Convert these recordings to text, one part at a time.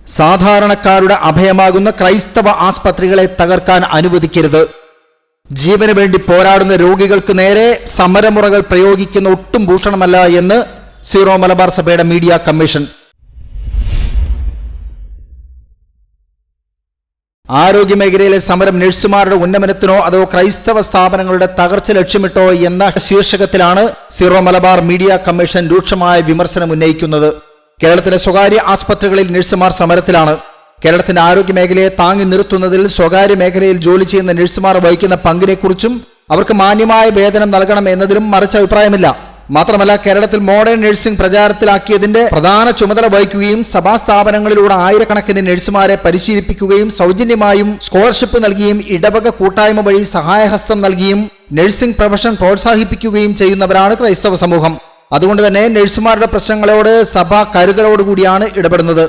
സാധാരണക്കാരുടെ അഭയമാകുന്ന ക്രൈസ്തവ ആസ്പത്രികളെ തകർക്കാൻ അനുവദിക്കരുത്. ജീവന് വേണ്ടി പോരാടുന്ന രോഗികൾക്ക് നേരെ സമരമുറകൾ പ്രയോഗിക്കുന്ന ഒട്ടും ഭൂഷണമല്ല എന്ന് സീറോ മലബാർ സഭയുടെ മീഡിയ കമ്മീഷൻ. ആരോഗ്യമേഖലയിലെ സമരം നഴ്സുമാരുടെ ഉന്നമനത്തിനോ അതോ ക്രൈസ്തവ സ്ഥാപനങ്ങളുടെ തകർച്ച ലക്ഷ്യമിട്ടോ എന്ന ശീർഷകത്തിലാണ് സീറോ മലബാർ മീഡിയ കമ്മീഷൻ രൂക്ഷമായ വിമർശനം ഉന്നയിക്കുന്നത്. കേരളത്തിലെ സ്വകാര്യ ആസ്പത്രികളിൽ നഴ്സുമാർ സമരത്തിലാണ്. കേരളത്തിന്റെ ആരോഗ്യമേഖലയെ താങ്ങി നിർത്തുന്നതിൽ സ്വകാര്യ മേഖലയിൽ ജോലി ചെയ്യുന്ന നഴ്സുമാർ വഹിക്കുന്ന പങ്കിനെക്കുറിച്ചും അവർക്ക് മാന്യമായ വേതനം നൽകണം എന്നതിലും മറിച്ച അഭിപ്രായമില്ല. മാത്രമല്ല, കേരളത്തിൽ മോഡേൺ നഴ്സിംഗ് പ്രചാരത്തിലാക്കിയതിന്റെ പ്രധാന ചുമതല വഹിക്കുകയും സഭാസ്ഥാപനങ്ങളിലൂടെ ആയിരക്കണക്കിന് നഴ്സുമാരെ പരിശീലിപ്പിക്കുകയും സൗജന്യമായും സ്കോളർഷിപ്പ് നൽകിയും ഇടവക കൂട്ടായ്മ വഴി സഹായഹസ്തം നൽകിയും നഴ്സിംഗ് പ്രൊഫഷൻ പ്രോത്സാഹിപ്പിക്കുകയും ചെയ്യുന്നവരാണ് ക്രൈസ്തവ സമൂഹം. അതുകൊണ്ട് തന്നെ നഴ്സുമാരുടെ പ്രശ്നങ്ങളോട് സഭ കരുതലോടുകൂടിയാണ് ഇടപെടുന്നത്.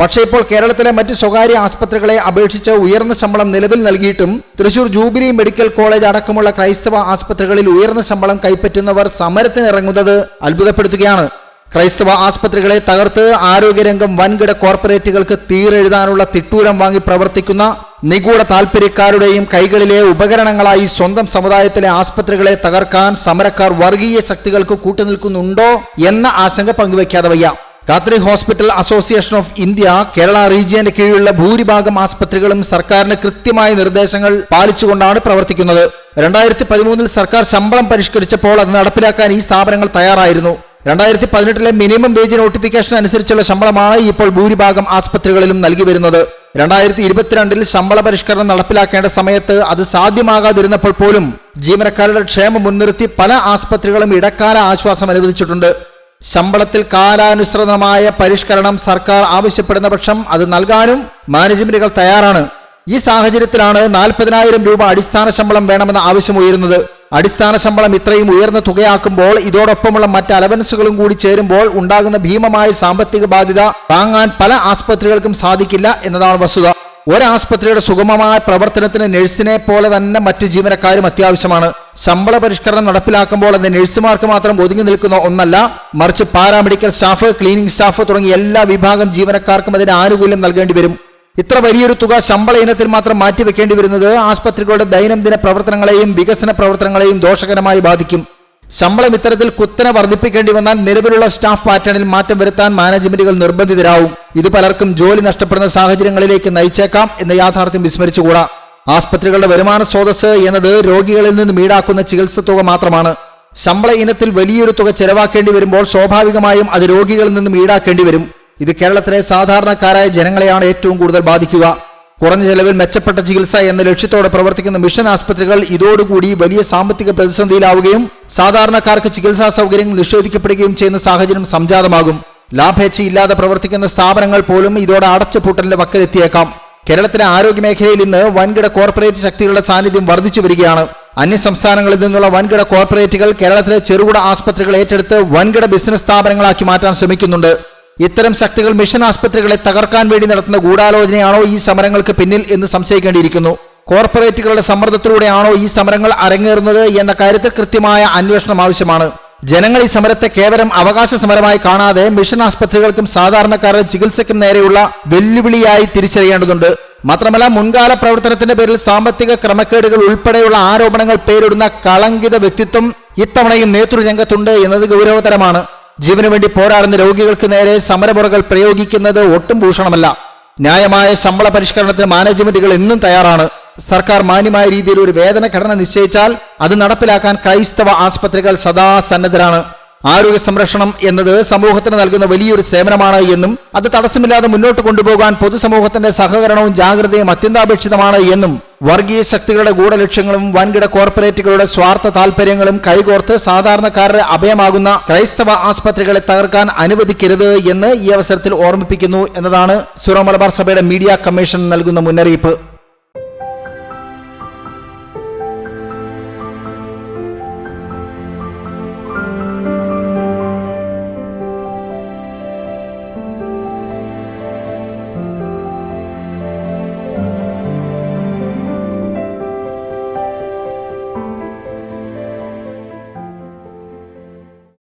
പക്ഷേ ഇപ്പോൾ കേരളത്തിലെ മറ്റ് സ്വകാര്യ ആസ്പത്രികളെ അപേക്ഷിച്ച് ഉയർന്ന ശമ്പളം നിലവിൽ നൽകിയിട്ടും തൃശൂർ ജൂബിലി മെഡിക്കൽ കോളേജ് അടക്കമുള്ള ക്രൈസ്തവ ആസ്പത്രികളിൽ ഉയർന്ന ശമ്പളം കൈപ്പറ്റുന്നവർ സമരത്തിനിറങ്ങുന്നത് അത്ഭുതപ്പെടുത്തുകയാണ്. ക്രൈസ്തവ ആസ്പത്രികളെ തകർത്ത് ആരോഗ്യരംഗം വൻകിട കോർപ്പറേറ്റുകൾക്ക് തീരെഴുതാനുള്ള തിട്ടൂരം വാങ്ങി പ്രവർത്തിക്കുന്ന നിഗൂഢ താൽപര്യക്കാരുടെയും കൈകളിലെ ഉപകരണങ്ങളായി സ്വന്തം സമുദായത്തിലെ ആസ്പത്രികളെ തകർക്കാൻ സമരക്കാർ വർഗീയ ശക്തികൾക്ക് കൂട്ടുനിൽക്കുന്നുണ്ടോ എന്ന ആശങ്ക പങ്കുവയ്ക്കാതെ വയ്യ. Catholic hospital association of India Kerala റീജിയന്റെ കീഴിലുള്ള ഭൂരിഭാഗം ആസ്പത്രികളും സർക്കാരിന് കൃത്യമായ നിർദ്ദേശങ്ങൾ പാലിച്ചുകൊണ്ടാണ് പ്രവർത്തിക്കുന്നത്. 2013 സർക്കാർ ശമ്പളം പരിഷ്കരിച്ചപ്പോൾ അത് നടപ്പിലാക്കാൻ ഈ സ്ഥാപനങ്ങൾ തയ്യാറായിരുന്നു. 2018 മിനിമം വേജ് നോട്ടിഫിക്കേഷൻ അനുസരിച്ചുള്ള ശമ്പളമാണ് ഇപ്പോൾ ഭൂരിഭാഗം ആസ്പത്രികളിലും നൽകി വരുന്നത്. 2022 ശമ്പള പരിഷ്കരണം നടപ്പിലാക്കേണ്ട സമയത്ത് അത് സാധ്യമാകാതിരുന്നപ്പോൾ പോലും ജീവനക്കാരുടെ ക്ഷേമം മുൻനിർത്തി പല ആസ്പത്രികളും ഇടക്കാല ആശ്വാസം അനുവദിച്ചിട്ടുണ്ട്. ശമ്പളത്തിൽ കാലാനുസൃതമായ പരിഷ്കരണം സർക്കാർ ആവശ്യപ്പെടുന്ന പക്ഷം അത് നൽകാനും മാനേജ്മെന്റുകൾ തയ്യാറാണ്. ഈ സാഹചര്യത്തിലാണ് 40,000 രൂപ അടിസ്ഥാന ശമ്പളം വേണമെന്ന ആവശ്യം ഉയരുന്നത്. അടിസ്ഥാന ശമ്പളം ഇത്രയും ഉയർന്ന തുകയാക്കുമ്പോൾ ഇതോടൊപ്പമുള്ള മറ്റ് അലവൻസുകളും കൂടി ചേരുമ്പോൾ ഉണ്ടാകുന്ന ഭീമമായ സാമ്പത്തിക ബാധ്യത താങ്ങാൻ പല ആസ്പത്രികൾക്കും സാധിക്കില്ല എന്നതാണ് വസ്തുത. ഒരാസ്പത്രിയുടെ സുഗമമായ പ്രവർത്തനത്തിന് നഴ്സിനെ പോലെ തന്നെ മറ്റു ജീവനക്കാരും അത്യാവശ്യമാണ്. ശമ്പള പരിഷ്കരണം നടപ്പിലാക്കുമ്പോൾ അത് നഴ്സുമാർക്ക് മാത്രം ഒതുങ്ങി നിൽക്കുന്ന ഒന്നല്ല, മറിച്ച് പാരാമെഡിക്കൽ സ്റ്റാഫ്, ക്ലീനിംഗ് സ്റ്റാഫ് തുടങ്ങിയ എല്ലാ വിഭാഗം ജീവനക്കാർക്കും അതിന് ആനുകൂല്യം നൽകേണ്ടി വരും. ഇത്ര വലിയൊരു തുക ശമ്പള ഇനത്തിൽ മാത്രം മാറ്റിവെക്കേണ്ടി വരുന്നത് ആസ്പത്രികളുടെ ദൈനംദിന പ്രവർത്തനങ്ങളെയും വികസന പ്രവർത്തനങ്ങളെയും ദോഷകരമായി ബാധിക്കും. ശമ്പളം ഇത്തരത്തിൽ കുത്തനെ വർദ്ധിപ്പിക്കേണ്ടി വന്നാൽ നിലവിലുള്ള സ്റ്റാഫ് പാറ്റേണിൽ മാറ്റം വരുത്താൻ മാനേജ്മെന്റുകൾ നിർബന്ധിതരാവും. ഇത് പലർക്കും ജോലി നഷ്ടപ്പെടുന്ന സാഹചര്യങ്ങളിലേക്ക് നയിച്ചേക്കാം എന്ന യാഥാർത്ഥ്യം വിസ്മരിച്ചുകൂടാ. ആസ്പത്രികളുടെ വരുമാന സ്രോതസ് എന്നത് രോഗികളിൽ നിന്നും ഈടാക്കുന്ന ചികിത്സ തുക മാത്രമാണ്. ശമ്പള ഇനത്തിൽ വലിയൊരു തുക ചെലവാക്കേണ്ടി വരുമ്പോൾ സ്വാഭാവികമായും അത് രോഗികളിൽ നിന്നും ഈടാക്കേണ്ടി വരും. ഇത് കേരളത്തിലെ സാധാരണക്കാരായ ജനങ്ങളെയാണ് ഏറ്റവും കൂടുതൽ ബാധിക്കുക. കുറഞ്ഞ ചെലവിൽ മെച്ചപ്പെട്ട ചികിത്സ എന്ന ലക്ഷ്യത്തോടെ പ്രവർത്തിക്കുന്ന മിഷൻ ആസ്പത്രികൾ ഇതോടുകൂടി വലിയ സാമ്പത്തിക പ്രതിസന്ധിയിലാവുകയും സാധാരണക്കാർക്ക് ചികിത്സാ സൗകര്യങ്ങൾ നിഷേധിക്കപ്പെടുകയും ചെയ്യുന്ന സാഹചര്യം സംജാതമാകും. ലാഭേച്ഛയില്ലാതെ പ്രവർത്തിക്കുന്ന സ്ഥാപനങ്ങൾ പോലും ഇതോടെ അടച്ചുപൂട്ടലിന്റെ വക്കിലെത്തിയേക്കാം. കേരളത്തിലെ ആരോഗ്യമേഖലയിൽ ഇന്ന് വൻകിട കോർപ്പറേറ്റ് ശക്തികളുടെ സാന്നിധ്യം വർദ്ധിച്ചു വരികയാണ്. അന്യ സംസ്ഥാനങ്ങളിൽ നിന്നുള്ള വൻകിട കോർപ്പറേറ്റുകൾ കേരളത്തിലെ ചെറുകിട ആസ്പത്രികൾ ഏറ്റെടുത്ത് വൻകിട ബിസിനസ് സ്ഥാപനങ്ങളാക്കി മാറ്റാൻ ശ്രമിക്കുന്നുണ്ട്. ഇത്തരം ശക്തികൾ മിഷൻ ആസ്പത്രികളെ തകർക്കാൻ വേണ്ടി നടത്തുന്ന ഗൂഢാലോചനയാണോ ഈ സമരങ്ങൾക്ക് പിന്നിൽ എന്ന് സംശയിക്കേണ്ടിയിരിക്കുന്നു. കോർപ്പറേറ്റുകളുടെ സമ്മർദ്ദത്തിലൂടെയാണോ ഈ സമരങ്ങൾ അരങ്ങേറുന്നത് എന്ന കാര്യത്തിൽ കൃത്യമായ അന്വേഷണം ആവശ്യമാണ്. ജനങ്ങൾ ഈ സമരത്തെ കേവലം അവകാശ സമരമായി കാണാതെ മിഷൻ ആസ്പത്രികൾക്കും സാധാരണക്കാരുടെ ചികിത്സയ്ക്കും നേരെയുള്ള വെല്ലുവിളിയായി തിരിച്ചറിയേണ്ടതുണ്ട്. മാത്രമല്ല, മുൻകാല പ്രവർത്തനത്തിന്റെ പേരിൽ സാമ്പത്തിക ക്രമക്കേടുകൾ ഉൾപ്പെടെയുള്ള ആരോപണങ്ങൾ പേരിടുന്ന കളങ്കിത വ്യക്തിത്വം ഇത്തവണയും നേതൃരംഗത്തുണ്ട് എന്നത് ഗൗരവതരമാണ്. ജീവന് വേണ്ടി പോരാടുന്ന രോഗികൾക്ക് നേരെ സമരമുറകൾ പ്രയോഗിക്കുന്നത് ഒട്ടും ഭൂഷണമല്ല. ന്യായമായ ശമ്പള പരിഷ്കരണത്തിന് മാനേജ്മെന്റുകൾ എന്നും തയ്യാറാണ്. സർക്കാർ മാന്യമായ രീതിയിൽ ഒരു വേതന ഘടന നിശ്ചയിച്ചാൽ അത് നടപ്പിലാക്കാൻ ക്രൈസ്തവ ആസ്പത്രികൾ സദാ സന്നദ്ധരാണ്. ആരോഗ്യ സംരക്ഷണം എന്നത് സമൂഹത്തിന് നൽകുന്ന വലിയൊരു സേവനമാണ് എന്നും അത് തടസ്സമില്ലാതെ മുന്നോട്ട് കൊണ്ടുപോകാൻ പൊതുസമൂഹത്തിന്റെ സഹകരണവും ജാഗ്രതയും അത്യന്താപേക്ഷിതമാണ് എന്നും വർഗീയ ശക്തികളുടെ ഗൂഢലക്ഷ്യങ്ങളും വൻകിട കോർപ്പറേറ്റുകളുടെ സ്വാർത്ഥ താൽപര്യങ്ങളും കൈകോർത്ത് സാധാരണക്കാരുടെ അഭയമാകുന്ന ക്രൈസ്തവ ആസ്പത്രികളെ തകർക്കാൻ അനുവദിക്കരുത് എന്ന് ഈ അവസരത്തിൽ ഓർമ്മിപ്പിക്കുന്നു എന്നതാണ് സീറോ മലബാർ സഭയുടെ മീഡിയ കമ്മീഷൻ നൽകുന്ന മുന്നറിയിപ്പ്.